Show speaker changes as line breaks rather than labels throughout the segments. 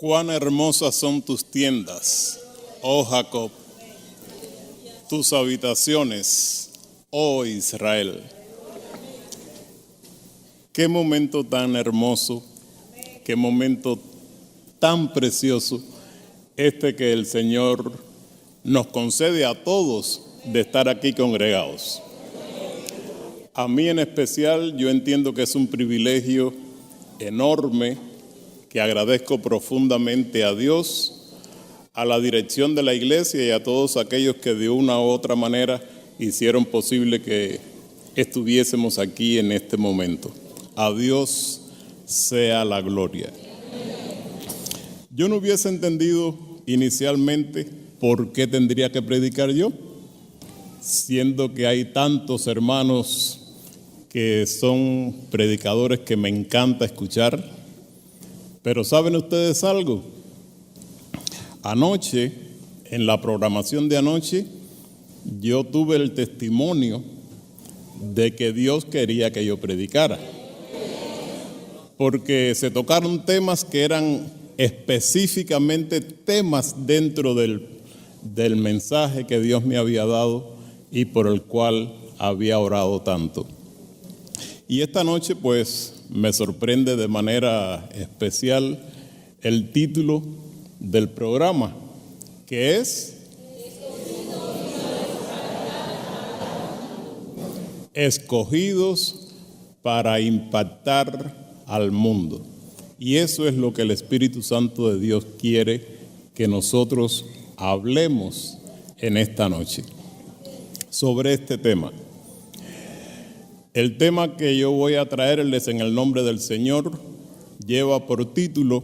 Cuán hermosas son tus tiendas, oh Jacob, tus habitaciones, oh Israel. Qué momento tan hermoso, qué momento tan precioso este que el Señor nos concede a todos de estar aquí congregados. A mí en especial, yo entiendo que es un privilegio enorme que agradezco profundamente a Dios, a la dirección de la iglesia y a todos aquellos que de una u otra manera hicieron posible que estuviésemos aquí en este momento. A Dios sea la gloria. Yo no hubiese entendido inicialmente por qué tendría que predicar yo, siendo que hay tantos hermanos que son predicadores que me encanta escuchar. Pero ¿saben ustedes algo? Anoche, en la programación de anoche, yo tuve el testimonio de que Dios quería que yo predicara. Porque se tocaron temas que eran específicamente temas dentro del mensaje que Dios me había dado y por el cual había orado tanto. Y esta noche, pues, me sorprende de manera especial el título del programa, que es Escogidos para impactar al mundo. Y eso es lo que el Espíritu Santo de Dios quiere que nosotros hablemos en esta noche sobre este tema. El tema que yo voy a traerles en el nombre del Señor lleva por título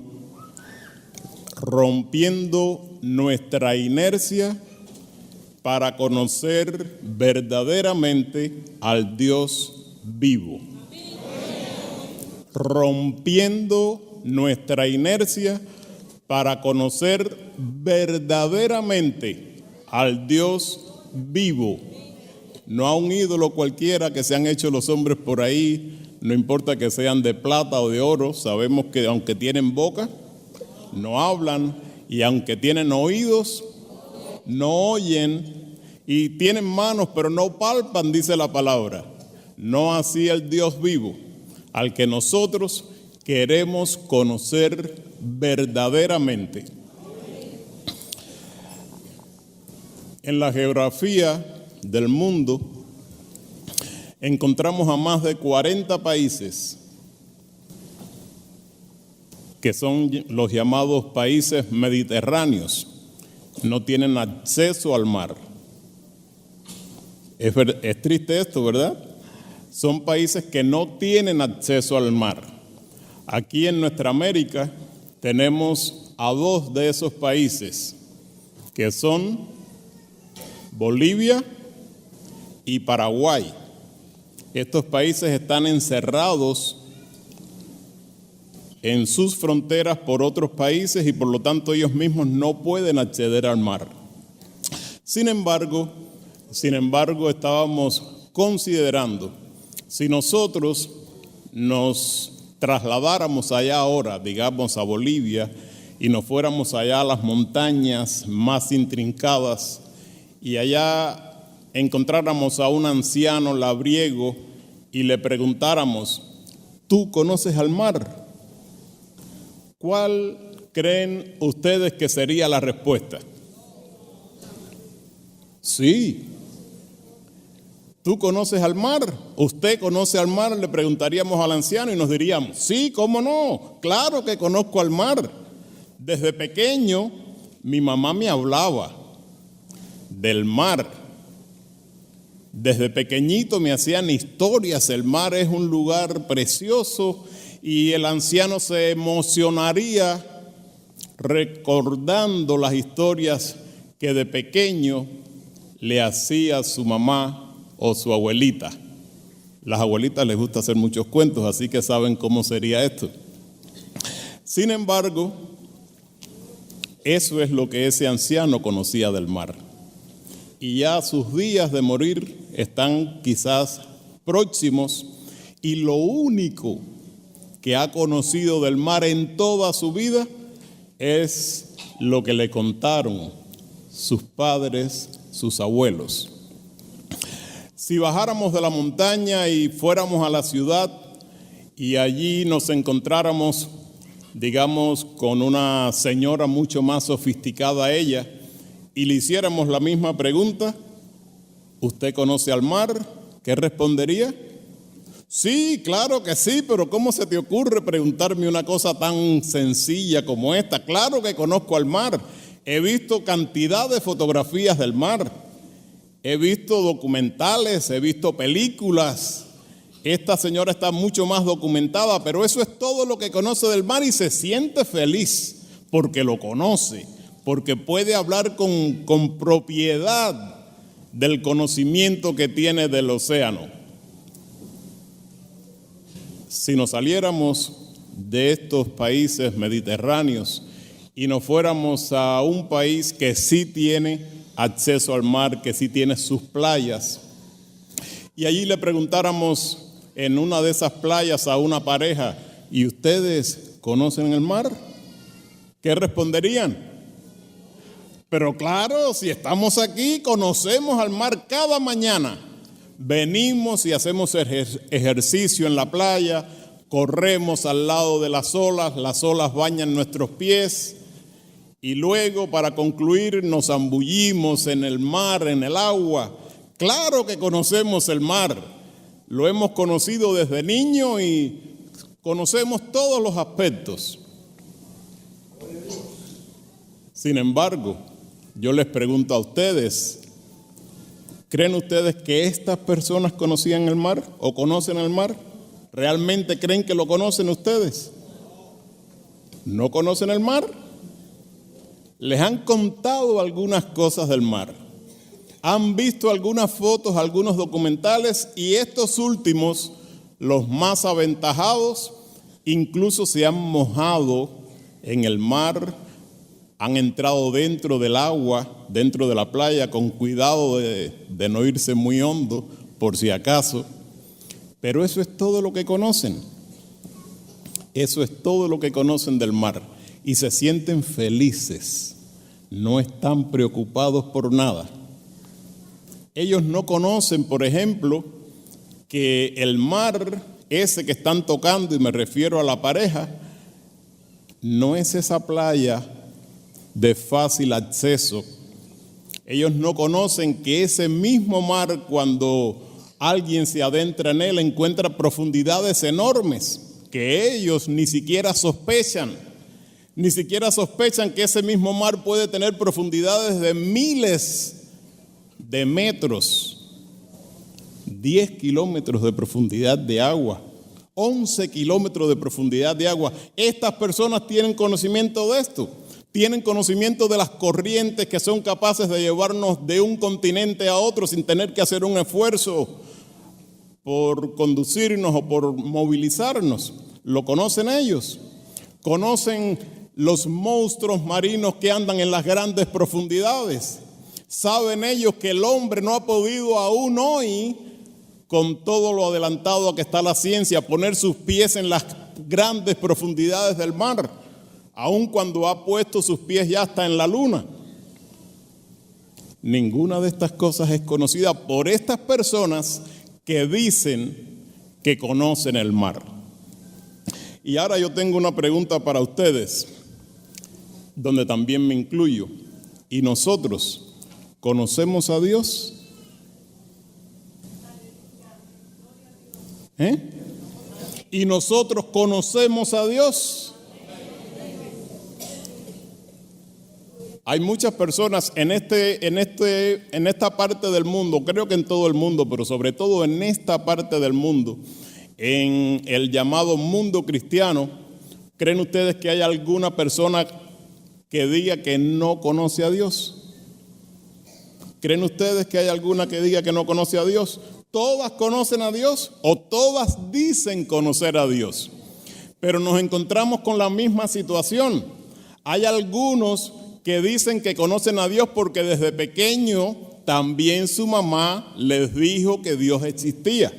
Rompiendo nuestra inercia para conocer verdaderamente al Dios vivo. Rompiendo nuestra inercia para conocer verdaderamente al Dios vivo. No a un ídolo cualquiera que se han hecho los hombres por ahí, no importa que sean de plata o de oro, sabemos que aunque tienen boca, no hablan, y aunque tienen oídos, no oyen, y tienen manos, pero no palpan, dice la palabra. No así el Dios vivo, al que nosotros queremos conocer verdaderamente. En la geografía del mundo encontramos a más de 40 países que son los llamados países mediterráneos. No tienen acceso al mar. Es triste esto, ¿verdad? Son países que no tienen acceso al mar. Aquí en nuestra América tenemos a dos de esos países, que son Bolivia y Paraguay. Estos países están encerrados en sus fronteras por otros países y por lo tanto ellos mismos no pueden acceder al mar. Sin embargo, estábamos considerando si nosotros nos trasladáramos allá ahora, digamos a Bolivia, y nos fuéramos allá a las montañas más intrincadas y allá encontráramos a un anciano labriego y le preguntáramos, ¿tú conoces al mar? ¿Cuál creen ustedes que sería la respuesta? Sí. ¿Tú conoces al mar? ¿Usted conoce al mar? Le preguntaríamos al anciano y nos diríamos, sí, ¿cómo no? Claro que conozco al mar. Desde pequeño mi mamá me hablaba del mar. Desde pequeñito me hacían historias, el mar es un lugar precioso y el anciano se emocionaría recordando las historias que de pequeño le hacía su mamá o su abuelita. Las abuelitas les gusta hacer muchos cuentos, así que saben cómo sería esto. Sin embargo, eso es lo que ese anciano conocía del mar. Y ya sus días de morir están quizás próximos y lo único que ha conocido del mar en toda su vida es lo que le contaron sus padres, sus abuelos. Si bajáramos de la montaña y fuéramos a la ciudad y allí nos encontráramos, digamos, con una señora mucho más sofisticada a ella y le hiciéramos la misma pregunta, ¿usted conoce al mar? ¿Qué respondería? Sí, claro que sí, pero ¿cómo se te ocurre preguntarme una cosa tan sencilla como esta? Claro que conozco al mar. He visto cantidad de fotografías del mar. He visto documentales, he visto películas. Esta señora está mucho más documentada, pero eso es todo lo que conoce del mar y se siente feliz porque lo conoce, porque puede hablar con propiedad del conocimiento que tiene del océano. Si nos saliéramos de estos países mediterráneos y nos fuéramos a un país que sí tiene acceso al mar, que sí tiene sus playas, y allí le preguntáramos en una de esas playas a una pareja, ¿y ustedes conocen el mar? ¿Qué responderían? Pero claro, si estamos aquí, conocemos al mar cada mañana. Venimos y hacemos ejercicio en la playa, corremos al lado de las olas bañan nuestros pies y luego para concluir nos zambullimos en el mar, en el agua. Claro que conocemos el mar, lo hemos conocido desde niño y conocemos todos los aspectos. Sin embargo, yo les pregunto a ustedes, ¿creen ustedes que estas personas conocían el mar o conocen el mar? ¿Realmente creen que lo conocen ustedes? ¿No conocen el mar? Les han contado algunas cosas del mar. Han visto algunas fotos, algunos documentales y estos últimos, los más aventajados, incluso se han mojado en el mar, han entrado dentro del agua, dentro de la playa, con cuidado de no irse muy hondo, por si acaso. Pero eso es todo lo que conocen. Eso es todo lo que conocen del mar. Y se sienten felices. No están preocupados por nada. Ellos no conocen, por ejemplo, que el mar ese que están tocando, y me refiero a la pareja, no es esa playa de fácil acceso. Ellos no conocen que ese mismo mar, cuando alguien se adentra en él, encuentra profundidades enormes que ellos ni siquiera sospechan. Ni siquiera sospechan que ese mismo mar puede tener profundidades de miles de metros, 10 kilómetros de profundidad de agua, 11 kilómetros de profundidad de agua. Estas personas tienen conocimiento de esto. Tienen conocimiento de las corrientes que son capaces de llevarnos de un continente a otro sin tener que hacer un esfuerzo por conducirnos o por movilizarnos. Lo conocen ellos. Conocen los monstruos marinos que andan en las grandes profundidades. Saben ellos que el hombre no ha podido aún hoy, con todo lo adelantado a que está la ciencia, poner sus pies en las grandes profundidades del mar, aun cuando ha puesto sus pies ya hasta en la luna. Ninguna de estas cosas es conocida por estas personas que dicen que conocen el mar. Y ahora yo tengo una pregunta para ustedes, donde también me incluyo. ¿Y nosotros conocemos a Dios? ¿Y nosotros conocemos a Dios? Hay muchas personas en esta parte del mundo, creo que en todo el mundo, pero sobre todo en esta parte del mundo, en el llamado mundo cristiano. ¿Creen ustedes que hay alguna persona que diga que no conoce a Dios? ¿Creen ustedes que hay alguna que diga que no conoce a Dios? ¿Todas conocen a Dios o todas dicen conocer a Dios? Pero nos encontramos con la misma situación. Hay algunos que dicen que conocen a Dios porque desde pequeño también su mamá les dijo que Dios existía.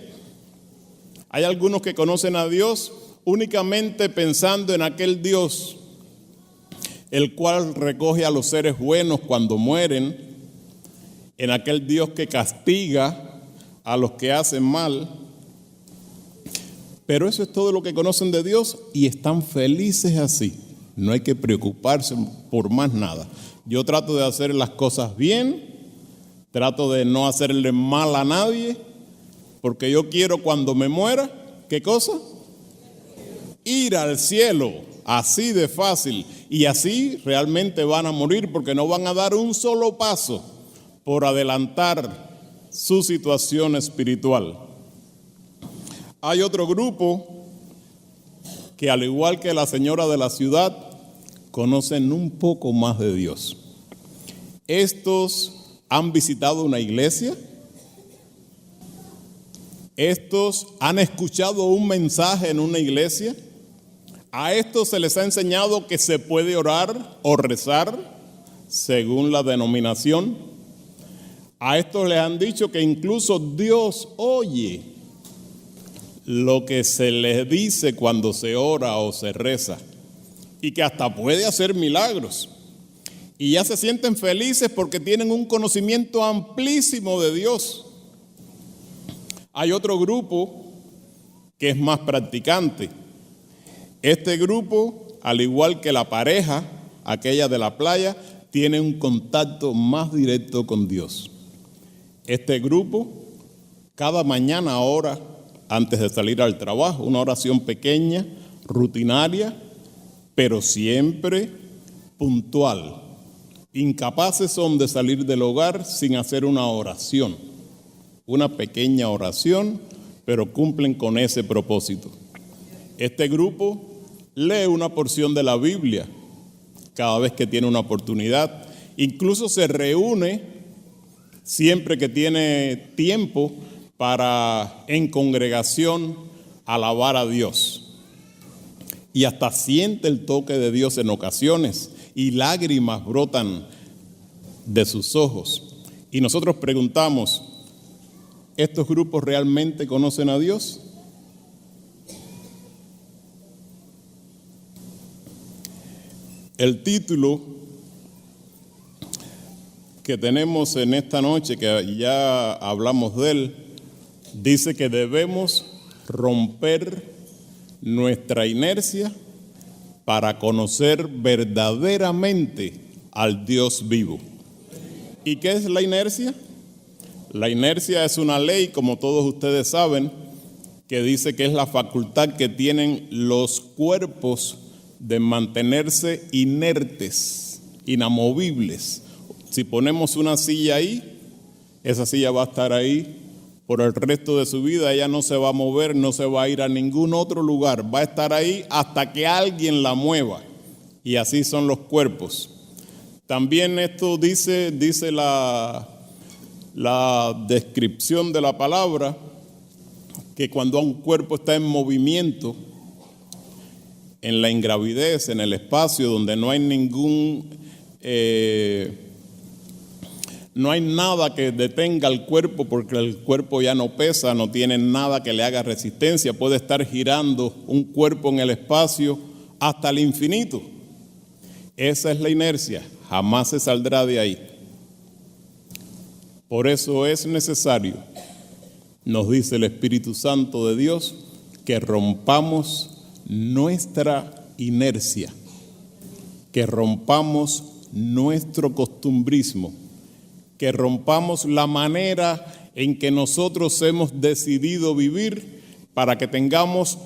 Hay algunos que conocen a Dios únicamente pensando en aquel Dios el cual recoge a los seres buenos cuando mueren, en aquel Dios que castiga a los que hacen mal. Pero eso es todo lo que conocen de Dios y están felices así. No hay que preocuparse por más nada. Yo trato de hacer las cosas bien, trato de no hacerle mal a nadie, porque yo quiero cuando me muera, ¿qué cosa? Ir al cielo, así de fácil. Y así realmente van a morir porque no van a dar un solo paso por adelantar su situación espiritual. Hay otro grupo que, al igual que la señora de la ciudad, conocen un poco más de Dios. Estos han visitado una iglesia. Estos han escuchado un mensaje en una iglesia. A estos se les ha enseñado que se puede orar o rezar según la denominación. A estos les han dicho que incluso Dios oye lo que se les dice cuando se ora o se reza y que hasta puede hacer milagros. Y ya se sienten felices porque tienen un conocimiento amplísimo de Dios. Hay otro grupo que es más practicante. Este grupo, al igual que la pareja, aquella de la playa, tiene un contacto más directo con Dios. Este grupo, cada mañana ora antes de salir al trabajo, una oración pequeña, rutinaria, pero siempre puntual. Incapaces son de salir del hogar sin hacer una oración, una pequeña oración, pero cumplen con ese propósito. Este grupo lee una porción de la Biblia cada vez que tiene una oportunidad. Incluso se reúne siempre que tiene tiempo para en congregación alabar a Dios. Y hasta siente el toque de Dios en ocasiones y lágrimas brotan de sus ojos. Y nosotros preguntamos, ¿estos grupos realmente conocen a Dios? El título que tenemos en esta noche, que ya hablamos de él, dice que debemos romper nuestra inercia para conocer verdaderamente al Dios vivo. ¿Y qué es la inercia? La inercia es una ley, como todos ustedes saben, que dice que es la facultad que tienen los cuerpos de mantenerse inertes, inamovibles. Si ponemos una silla ahí, esa silla va a estar ahí por el resto de su vida. Ella no se va a mover, no se va a ir a ningún otro lugar. Va a estar ahí hasta que alguien la mueva. Y así son los cuerpos. También esto dice la descripción de la palabra, que cuando un cuerpo está en movimiento, en la ingravidez, en el espacio donde no hay no hay nada que detenga al cuerpo, porque el cuerpo ya no pesa, no tiene nada que le haga resistencia, puede estar girando un cuerpo en el espacio hasta el infinito. Esa es la inercia, jamás se saldrá de ahí. Por eso es necesario, nos dice el Espíritu Santo de Dios, que rompamos nuestra inercia, que rompamos nuestro costumbrismo, que rompamos la manera en que nosotros hemos decidido vivir para que tengamos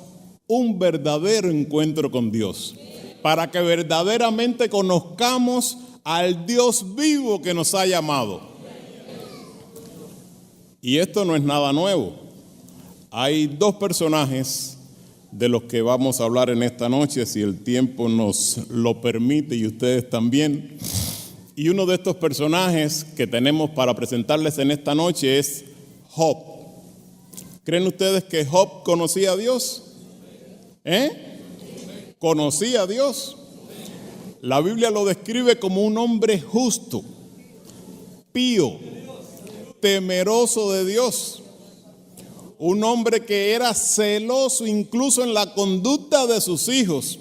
un verdadero encuentro con Dios, para que verdaderamente conozcamos al Dios vivo que nos ha llamado. Y esto no es nada nuevo. Hay dos personajes de los que vamos a hablar en esta noche, si el tiempo nos lo permite y ustedes también. Y uno de estos personajes que tenemos para presentarles en esta noche es Job. ¿Creen ustedes que Job conocía a Dios? ¿Conocía a Dios? La Biblia lo describe como un hombre justo, pío, temeroso de Dios. Un hombre que era celoso incluso en la conducta de sus hijos.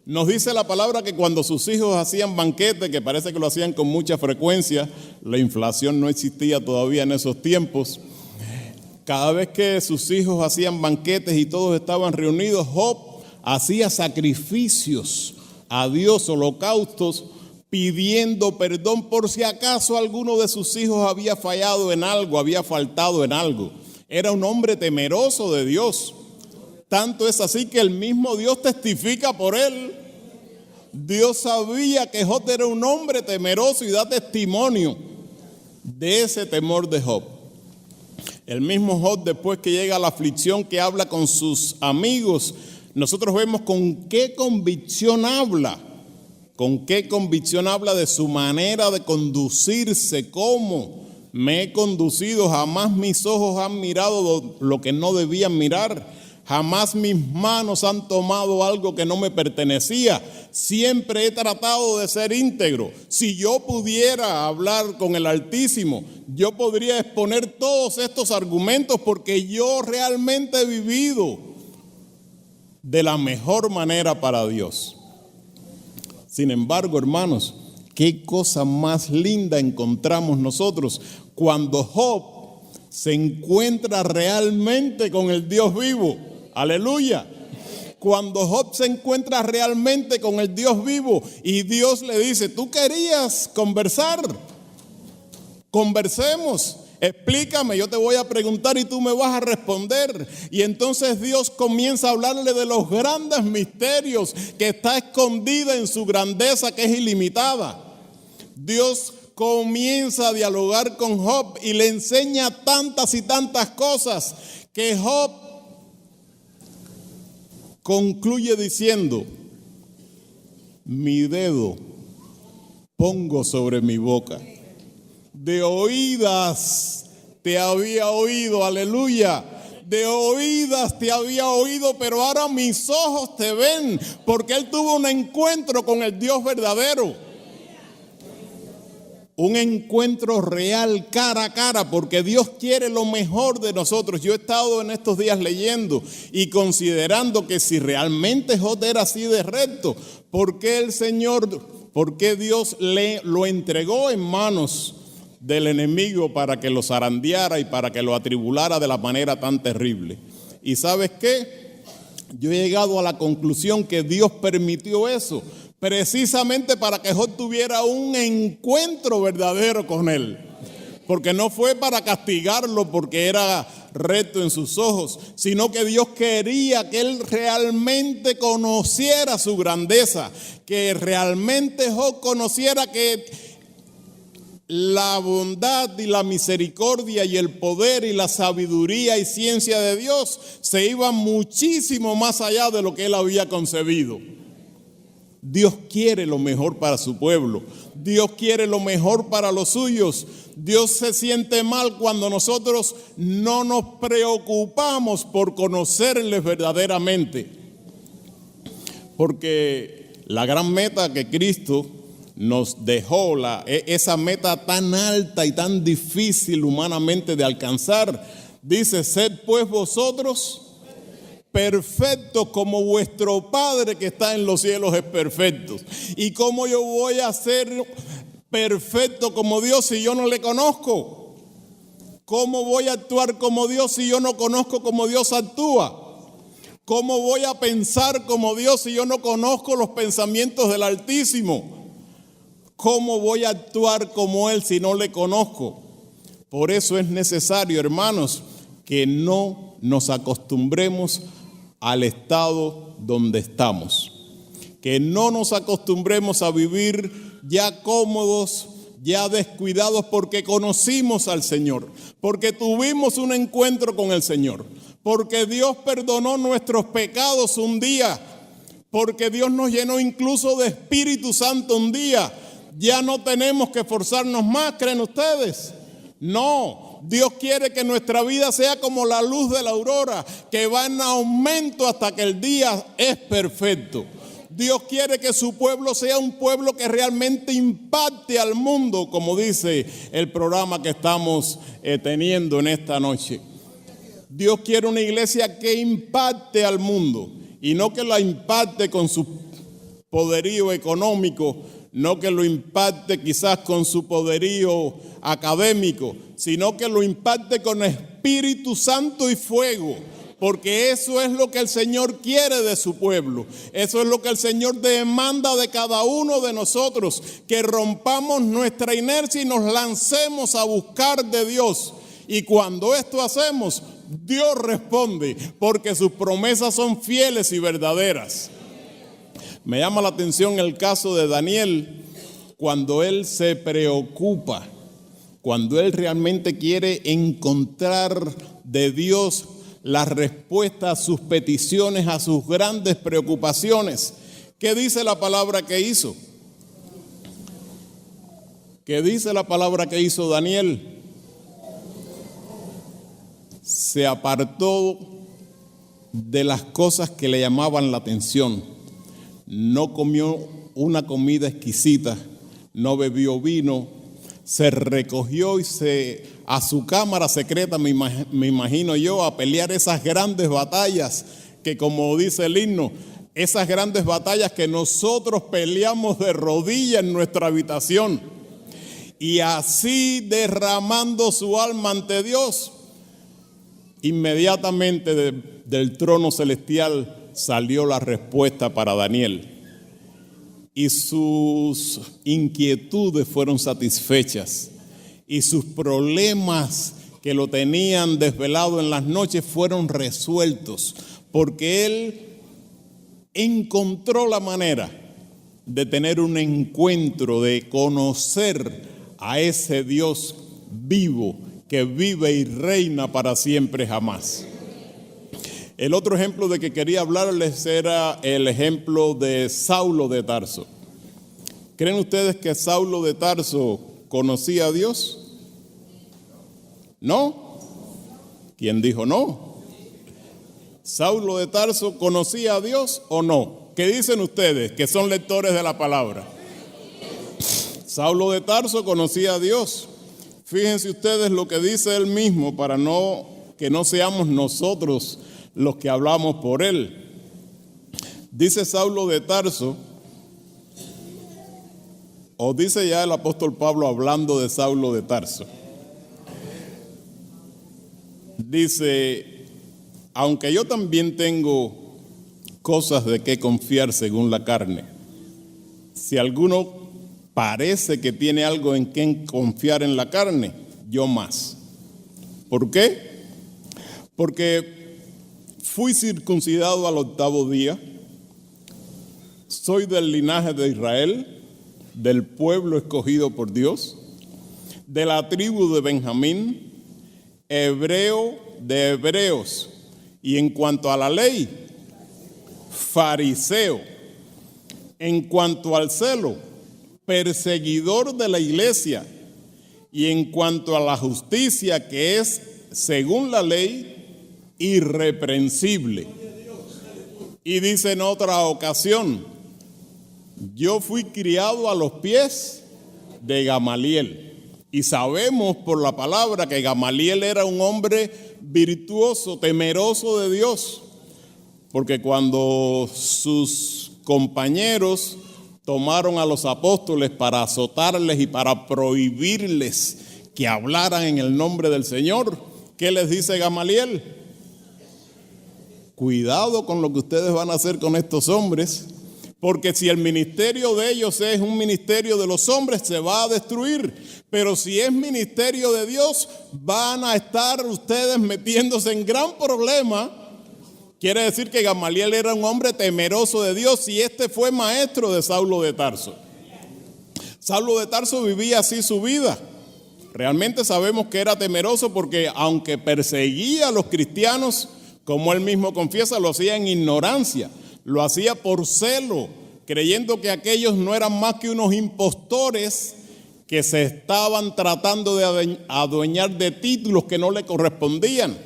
Nos dice la palabra que cuando sus hijos hacían banquete, que parece que lo hacían con mucha frecuencia, la inflación no existía todavía en esos tiempos. Cada vez que sus hijos hacían banquetes y todos estaban reunidos, Job hacía sacrificios a Dios, holocaustos, pidiendo perdón por si acaso alguno de sus hijos había fallado en algo, había faltado en algo. Era un hombre temeroso de Dios. Tanto es así que el mismo Dios testifica por él. Dios sabía que Job era un hombre temeroso y da testimonio de ese temor de Job. El mismo Job, después que llega a la aflicción, que habla con sus amigos, nosotros vemos con qué convicción habla. Con qué convicción habla de su manera de conducirse, cómo me he conducido. Jamás mis ojos han mirado lo que no debían mirar. Jamás mis manos han tomado algo que no me pertenecía. Siempre he tratado de ser íntegro. Si yo pudiera hablar con el Altísimo, yo podría exponer todos estos argumentos porque yo realmente he vivido de la mejor manera para Dios. Sin embargo, hermanos, qué cosa más linda encontramos nosotros cuando Job se encuentra realmente con el Dios vivo. Aleluya. Cuando Job se encuentra realmente con el Dios vivo y Dios le dice, tú querías conversar, conversemos, explícame, yo te voy a preguntar y tú me vas a responder. Y entonces Dios comienza a hablarle de los grandes misterios que está escondida en su grandeza, que es ilimitada. Dios comienza a dialogar con Job y le enseña tantas y tantas cosas que Job concluye diciendo, mi dedo pongo sobre mi boca. De oídas te había oído, aleluya. De oídas te había oído, pero ahora mis ojos te ven, porque él tuvo un encuentro con el Dios verdadero. Un encuentro real, cara a cara, porque Dios quiere lo mejor de nosotros. Yo he estado en estos días leyendo y considerando que si realmente Job era así de recto, ¿por qué Dios lo entregó en manos del enemigo para que lo zarandeara y para que lo atribulara de la manera tan terrible? ¿Y sabes qué? Yo he llegado a la conclusión que Dios permitió eso precisamente para que Job tuviera un encuentro verdadero con él. Porque no fue para castigarlo porque era recto en sus ojos, sino que Dios quería que él realmente conociera su grandeza, que realmente Job conociera que la bondad y la misericordia y el poder y la sabiduría y ciencia de Dios se iban muchísimo más allá de lo que él había concebido. Dios quiere lo mejor para su pueblo. Dios quiere lo mejor para los suyos. Dios se siente mal cuando nosotros no nos preocupamos por conocerles verdaderamente. Porque la gran meta que Cristo nos dejó, esa meta tan alta y tan difícil humanamente de alcanzar, dice, sed pues vosotros perfectos como vuestro Padre que está en los cielos es perfecto. ¿Y cómo yo voy a ser perfecto como Dios si yo no le conozco? ¿Cómo voy a actuar como Dios si yo no conozco cómo Dios actúa? ¿Cómo voy a pensar como Dios si yo no conozco los pensamientos del Altísimo? ¿Cómo voy a actuar como Él si no le conozco? Por eso es necesario, hermanos, que no nos acostumbremos al estado donde estamos. Que no nos acostumbremos a vivir ya cómodos, ya descuidados, porque conocimos al Señor, porque tuvimos un encuentro con el Señor, porque Dios perdonó nuestros pecados un día, porque Dios nos llenó incluso de Espíritu Santo un día. Ya no tenemos que esforzarnos más, ¿creen ustedes? No. Dios quiere que nuestra vida sea como la luz de la aurora, que va en aumento hasta que el día es perfecto. Dios quiere que su pueblo sea un pueblo que realmente impacte al mundo, como dice el programa que estamos teniendo en esta noche. Dios quiere una iglesia que impacte al mundo y no que la impacte con sus poderío económico, no que lo impacte quizás con su poderío académico, sino que lo impacte con Espíritu Santo y fuego, porque eso es lo que el Señor quiere de su pueblo. Eso es lo que el Señor demanda de cada uno de nosotros, que rompamos nuestra inercia y nos lancemos a buscar de Dios. Y cuando esto hacemos, Dios responde, porque sus promesas son fieles y verdaderas. Me llama la atención el caso de Daniel, cuando él se preocupa, cuando él realmente quiere encontrar de Dios la respuesta a sus peticiones, a sus grandes preocupaciones. ¿Qué dice la palabra que hizo? ¿Qué dice la palabra que hizo Daniel? Se apartó de las cosas que le llamaban la atención. No comió una comida exquisita, no bebió vino, se recogió y a su cámara secreta, me imagino yo, a pelear esas grandes batallas que, como dice el himno, esas grandes batallas que nosotros peleamos de rodillas en nuestra habitación. Y así, derramando su alma ante Dios, inmediatamente del trono celestial salió la respuesta para Daniel. Y sus inquietudes fueron satisfechas. Y sus problemas que lo tenían desvelado en las noches fueron resueltos. Porque él encontró la manera de tener un encuentro, de conocer a ese Dios vivo que vive y reina para siempre jamás. El otro ejemplo de que quería hablarles era el ejemplo de Saulo de Tarso. ¿Creen ustedes que Saulo de Tarso conocía a Dios? ¿No? ¿Quién dijo no? ¿Saulo de Tarso conocía a Dios o no? ¿Qué dicen ustedes que son lectores de la palabra? Saulo de Tarso conocía a Dios. Fíjense ustedes lo que dice él mismo para que no seamos nosotros los que hablamos por él. Dice Saulo de Tarso, o dice ya el apóstol Pablo hablando de Saulo de Tarso. Dice, aunque yo también tengo cosas de qué confiar según la carne, si alguno parece que tiene algo en qué confiar en la carne, yo más. ¿Por qué? Porque fui circuncidado al 8º día, soy del linaje de Israel, del pueblo escogido por Dios, de la tribu de Benjamín, hebreo de hebreos, y en cuanto a la ley, fariseo, en cuanto al celo, perseguidor de la iglesia, y en cuanto a la justicia que es según la ley, irreprensible. Y dice en otra ocasión, yo fui criado a los pies de Gamaliel. Y sabemos por la palabra que Gamaliel era un hombre virtuoso, temeroso de Dios. Porque cuando sus compañeros tomaron a los apóstoles para azotarles y para prohibirles que hablaran en el nombre del Señor, ¿qué les dice Gamaliel? Cuidado con lo que ustedes van a hacer con estos hombres, porque si el ministerio de ellos es un ministerio de los hombres, se va a destruir. Pero si es ministerio de Dios, van a estar ustedes metiéndose en gran problema. Quiere decir que Gamaliel era un hombre temeroso de Dios y este fue maestro de Saulo de Tarso. Saulo de Tarso vivía así su vida. Realmente sabemos que era temeroso porque aunque perseguía a los cristianos, como él mismo confiesa, lo hacía en ignorancia, lo hacía por celo, creyendo que aquellos no eran más que unos impostores que se estaban tratando de adueñar de títulos que no le correspondían,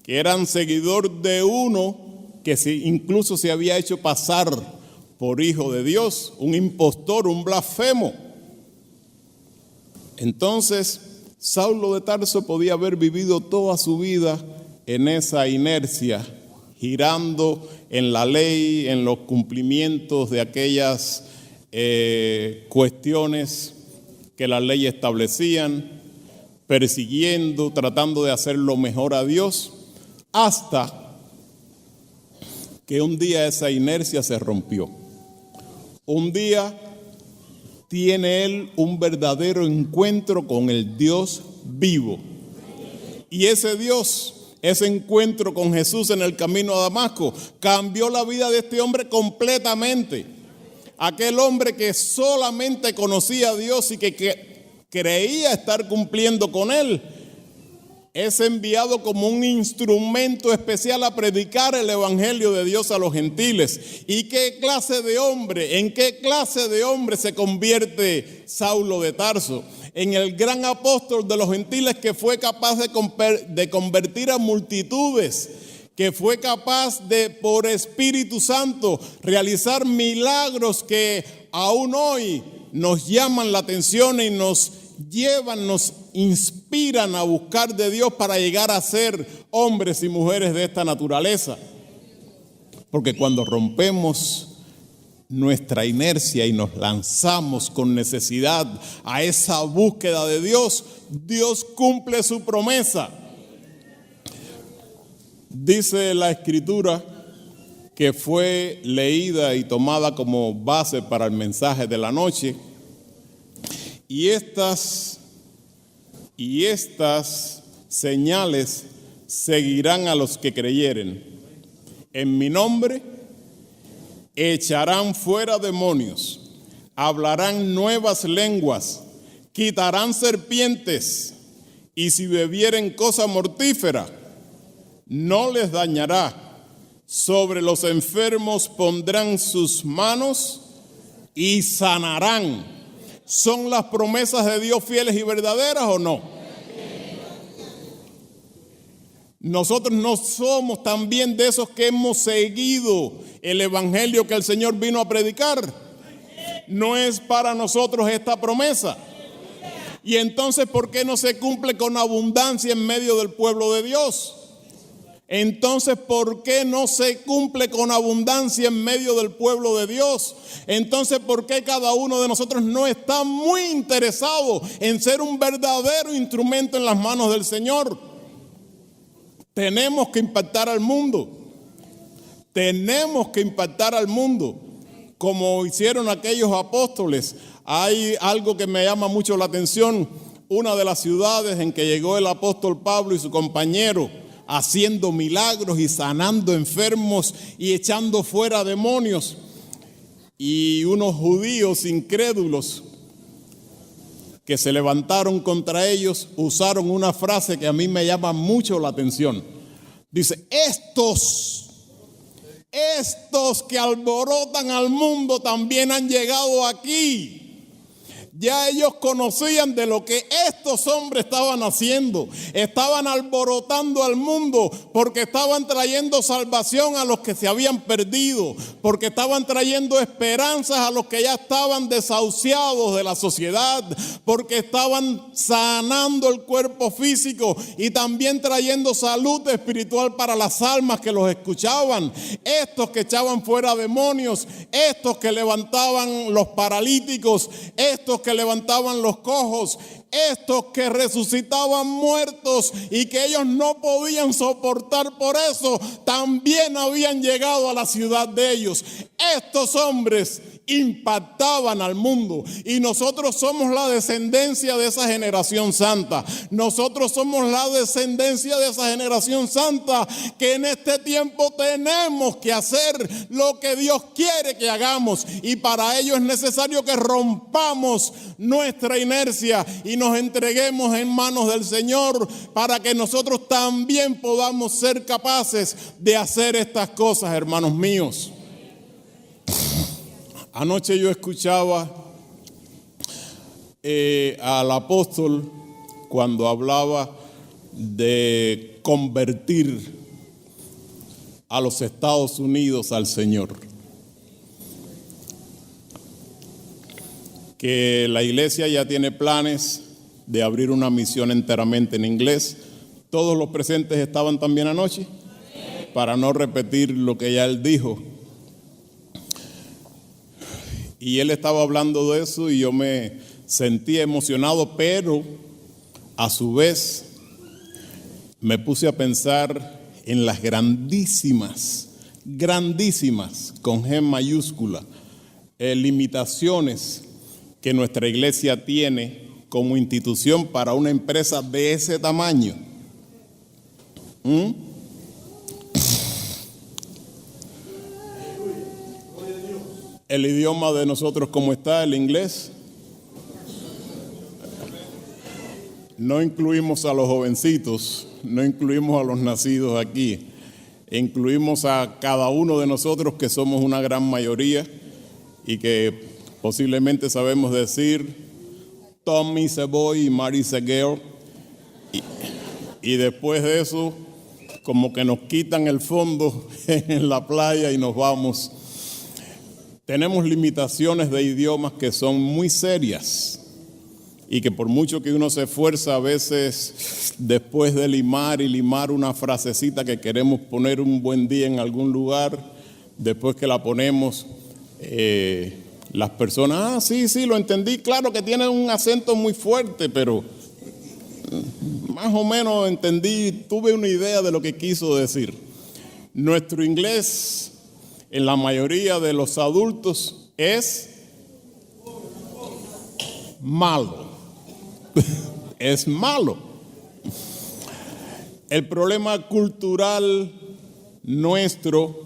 que eran seguidor de uno que incluso se había hecho pasar por hijo de Dios, un impostor, un blasfemo. Entonces, Saulo de Tarso podía haber vivido toda su vida en esa inercia girando en la ley, en los cumplimientos de aquellas cuestiones que la ley establecían, persiguiendo, tratando de hacer lo mejor a Dios, hasta que un día esa inercia se rompió. Un día tiene él un verdadero encuentro con el Dios vivo. Y ese Dios, ese encuentro con Jesús en el camino a Damasco, cambió la vida de este hombre completamente. Aquel hombre que solamente conocía a Dios y que creía estar cumpliendo con él, es enviado como un instrumento especial a predicar el evangelio de Dios a los gentiles. ¿Y qué clase de hombre, en qué clase de hombre se convierte Saulo de Tarso? En el gran apóstol de los gentiles, que fue capaz de convertir a multitudes, que fue capaz de, por Espíritu Santo, realizar milagros que aún hoy nos llaman la atención y nos llevan, nos inspiran a buscar de Dios para llegar a ser hombres y mujeres de esta naturaleza. Porque cuando rompemos nuestra inercia y nos lanzamos con necesidad a esa búsqueda de Dios, Dios cumple su promesa. Dice la Escritura, que fue leída y tomada como base para el mensaje de la noche, y estas señales seguirán a los que creyeren. En mi nombre echarán fuera demonios, hablarán nuevas lenguas, quitarán serpientes, y si bebieren cosa mortífera, no les dañará. Sobre los enfermos pondrán sus manos y sanarán. ¿Son las promesas de Dios fieles y verdaderas o no? Nosotros no somos también de esos que hemos seguido el evangelio que el Señor vino a predicar. No es para nosotros esta promesa. Y entonces, ¿por qué no se cumple con abundancia en medio del pueblo de Dios? Entonces, ¿por qué no se cumple con abundancia en medio del pueblo de Dios? Entonces, ¿por qué cada uno de nosotros no está muy interesado en ser un verdadero instrumento en las manos del Señor? Tenemos que impactar al mundo. Tenemos que impactar al mundo, como hicieron aquellos apóstoles. Hay algo que me llama mucho la atención. Una de las ciudades en que llegó el apóstol Pablo y su compañero, haciendo milagros y sanando enfermos y echando fuera demonios. Y unos judíos incrédulos que se levantaron contra ellos usaron una frase que a mí me llama mucho la atención. Dice: estos que alborotan al mundo también han llegado aquí. Ya ellos conocían de lo que estos hombres estaban haciendo. Estaban alborotando al mundo porque estaban trayendo salvación a los que se habían perdido, porque estaban trayendo esperanzas a los que ya estaban desahuciados de la sociedad, porque estaban sanando el cuerpo físico y también trayendo salud espiritual para las almas que los escuchaban. Estos que echaban fuera demonios, estos que levantaban los paralíticos, estos que levantaban los cojos, estos que resucitaban muertos y que ellos no podían soportar por eso, también habían llegado a la ciudad de ellos. Estos hombres impactaban al mundo y nosotros somos la descendencia de esa generación santa. Nosotros somos la descendencia de esa generación santa que en este tiempo tenemos que hacer lo que Dios quiere que hagamos, y para ello es necesario que rompamos nuestra inercia y nos entreguemos en manos del Señor para que nosotros también podamos ser capaces de hacer estas cosas, hermanos míos. Anoche yo escuchaba al apóstol cuando hablaba de convertir a los Estados Unidos al Señor. Que la iglesia ya tiene planes de abrir una misión enteramente en inglés. ¿Todos los presentes estaban también anoche? para no repetir lo que ya él dijo. Y él estaba hablando de eso y yo me sentí emocionado, pero a su vez me puse a pensar en las grandísimas, con G mayúscula, limitaciones que nuestra iglesia tiene como institución para una empresa de ese tamaño. El idioma de nosotros, ¿cómo está? El inglés. No incluimos a los jovencitos, no incluimos a los nacidos aquí. Incluimos a cada uno de nosotros, que somos una gran mayoría y que posiblemente sabemos decir Tommy is a boy y Mary is a girl. Y después de eso, como que nos quitan el fondo en la playa y nos vamos. Tenemos limitaciones de idiomas que son muy serias y que por mucho que uno se esfuerza, a veces después de limar una frasecita que queremos poner un buen día en algún lugar, después que la ponemos, las personas, sí, lo entendí, claro que tiene un acento muy fuerte, pero más o menos entendí, tuve una idea de lo que quiso decir. Nuestro inglés, en la mayoría de los adultos, es malo. Es malo. El problema cultural nuestro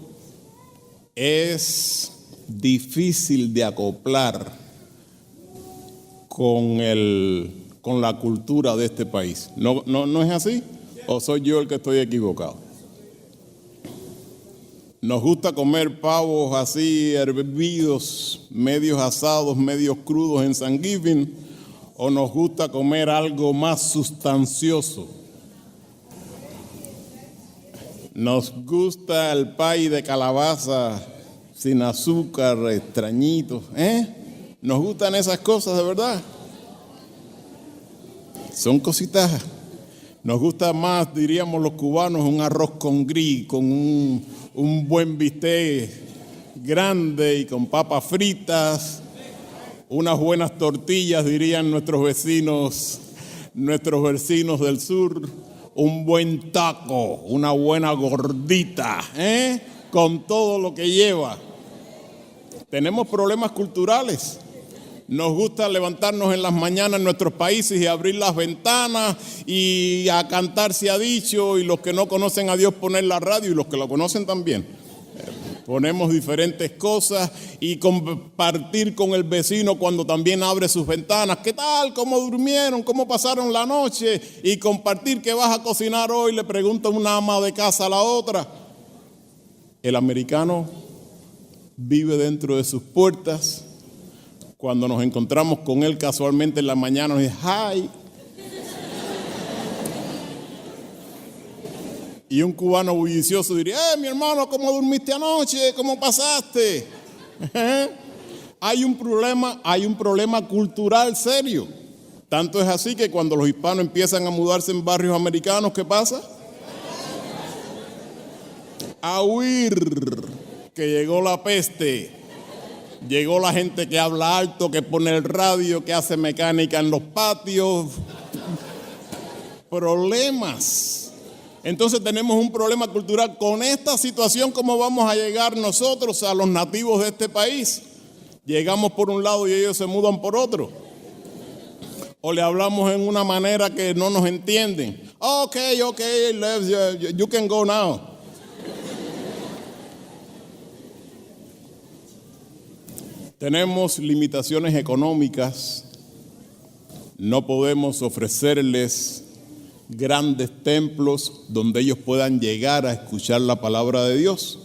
es difícil de acoplar con la cultura de este país. ¿No es así? ¿O soy yo el que estoy equivocado? Nos gusta comer pavos así hervidos, medios asados, medios crudos en Thanksgiving, o nos gusta comer algo más sustancioso. Nos gusta el pay de calabaza sin azúcar, extrañito, Nos gustan esas cosas de verdad. Son cositas. Nos gusta más, diríamos los cubanos, un arroz con gris, con un buen bistec grande y con papas fritas, unas buenas tortillas, dirían nuestros vecinos del sur, un buen taco, una buena gordita, con todo lo que lleva. Tenemos problemas culturales. Nos gusta levantarnos en las mañanas en nuestros países y abrir las ventanas y a cantar se ha dicho, y los que no conocen a Dios poner la radio, y los que lo conocen también. Ponemos diferentes cosas y compartir con el vecino cuando también abre sus ventanas. ¿Qué tal? ¿Cómo durmieron? ¿Cómo pasaron la noche? Y compartir qué vas a cocinar hoy, le pregunta una ama de casa a la otra. El americano vive dentro de sus puertas. Cuando nos encontramos con él casualmente en la mañana, nos dice, ¡hi! Y un cubano bullicioso diría, mi hermano, ¿cómo dormiste anoche? ¿Cómo pasaste? Hay un problema cultural serio. Tanto es así que cuando los hispanos empiezan a mudarse en barrios americanos, ¿qué pasa? A huir, que llegó la peste. Llegó la gente que habla alto, que pone el radio, que hace mecánica en los patios. Problemas. Entonces tenemos un problema cultural. Con esta situación, ¿cómo vamos a llegar nosotros a los nativos de este país? Llegamos por un lado y ellos se mudan por otro. O le hablamos en una manera que no nos entienden. Ok, you can go now. Tenemos limitaciones económicas, no podemos ofrecerles grandes templos donde ellos puedan llegar a escuchar la palabra de Dios.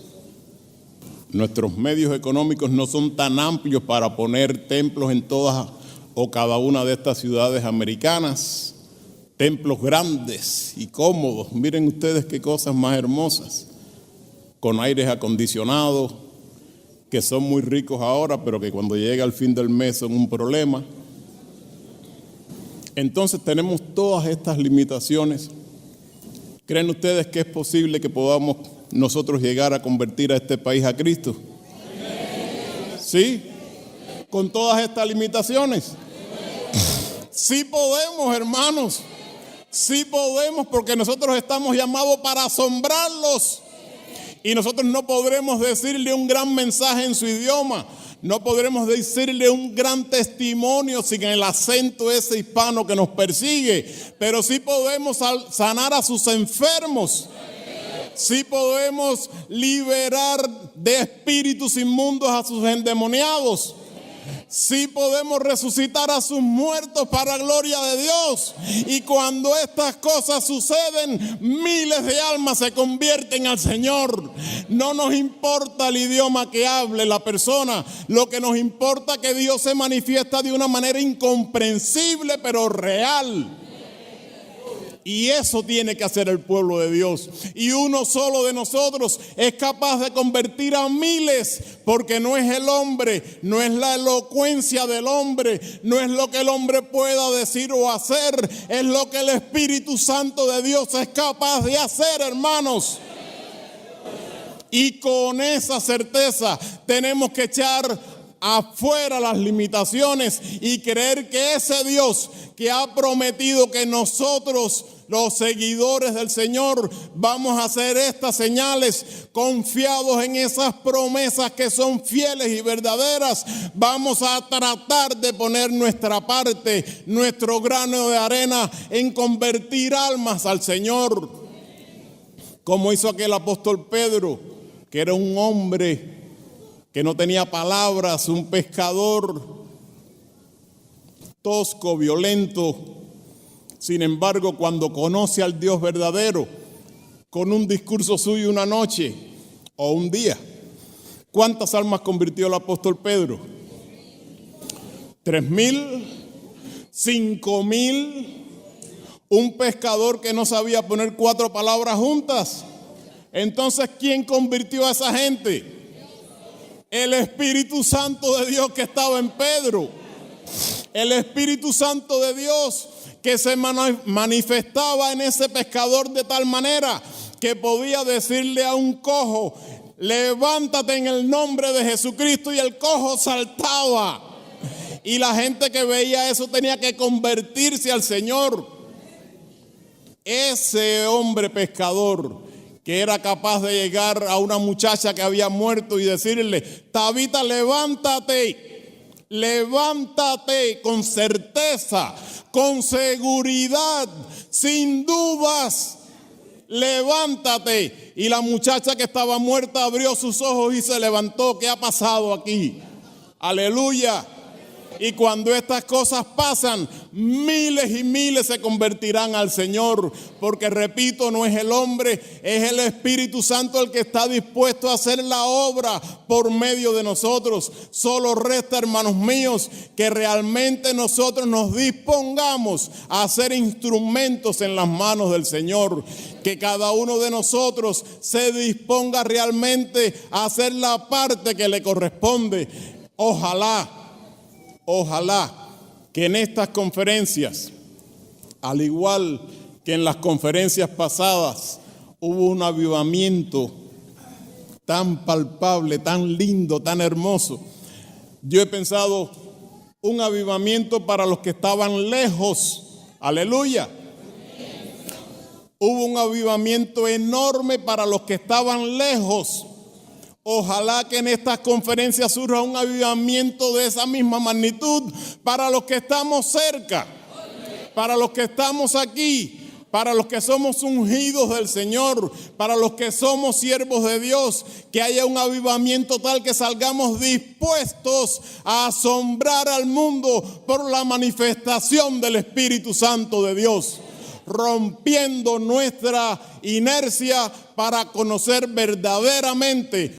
Nuestros medios económicos no son tan amplios para poner templos en todas o cada una de estas ciudades americanas, templos grandes y cómodos. Miren ustedes qué cosas más hermosas, con aires acondicionados, que son muy ricos ahora, pero que cuando llega el fin del mes son un problema. Entonces tenemos todas estas limitaciones. ¿Creen ustedes que es posible que podamos nosotros llegar a convertir a este país a Cristo? ¿Sí? Con todas estas limitaciones. Sí podemos, hermanos. Sí podemos, porque nosotros estamos llamados para asombrarlos. Y nosotros no podremos decirle un gran mensaje en su idioma. No podremos decirle un gran testimonio sin el acento ese hispano que nos persigue. Pero sí podemos sanar a sus enfermos. Sí podemos liberar de espíritus inmundos a sus endemoniados. Sí podemos resucitar a sus muertos para gloria de Dios. Y cuando estas cosas suceden, miles de almas se convierten al Señor. No nos importa el idioma que hable la persona. Lo que nos importa es que Dios se manifiesta de una manera incomprensible pero real. Y eso tiene que hacer el pueblo de Dios. Y uno solo de nosotros es capaz de convertir a miles, porque no es el hombre, no es la elocuencia del hombre, no es lo que el hombre pueda decir o hacer, es lo que el Espíritu Santo de Dios es capaz de hacer, hermanos. Y con esa certeza tenemos que echar afuera las limitaciones y creer que ese Dios que ha prometido que nosotros, los seguidores del Señor, vamos a hacer estas señales, confiados en esas promesas que son fieles y verdaderas, vamos a tratar de poner nuestra parte, nuestro grano de arena en convertir almas al Señor, como hizo aquel apóstol Pedro, que era un hombre que no tenía palabras, un pescador tosco, violento. Sin embargo, cuando conoce al Dios verdadero, con un discurso suyo una noche o un día, ¿cuántas almas convirtió el apóstol Pedro? 3,000, 5,000, un pescador que no sabía poner 4 palabras juntas. Entonces, ¿quién convirtió a esa gente? El Espíritu Santo de Dios que estaba en Pedro. El Espíritu Santo de Dios que se manifestaba en ese pescador de tal manera que podía decirle a un cojo: levántate en el nombre de Jesucristo, y el cojo saltaba. Y la gente que veía eso tenía que convertirse al Señor. Ese hombre pescador que era capaz de llegar a una muchacha que había muerto y decirle: Tabita, levántate, levántate, con certeza, con seguridad, sin dudas, levántate. Y la muchacha que estaba muerta abrió sus ojos y se levantó. ¿Qué ha pasado aquí? Aleluya. Y cuando estas cosas pasan, miles y miles se convertirán al Señor, porque repito, no es el hombre, es el Espíritu Santo el que está dispuesto a hacer la obra por medio de nosotros. Solo resta, hermanos míos, que realmente nosotros nos dispongamos a ser instrumentos en las manos del Señor, que cada uno de nosotros se disponga realmente a hacer la parte que le corresponde. Ojalá que en estas conferencias, al igual que en las conferencias pasadas, hubo un avivamiento tan palpable, tan lindo, tan hermoso. Yo he pensado, un avivamiento para los que estaban lejos. Aleluya. Hubo un avivamiento enorme para los que estaban lejos. Ojalá que en estas conferencias surja un avivamiento de esa misma magnitud para los que estamos cerca, para los que estamos aquí, para los que somos ungidos del Señor, para los que somos siervos de Dios, que haya un avivamiento tal que salgamos dispuestos a asombrar al mundo por la manifestación del Espíritu Santo de Dios, rompiendo nuestra inercia para conocer verdaderamente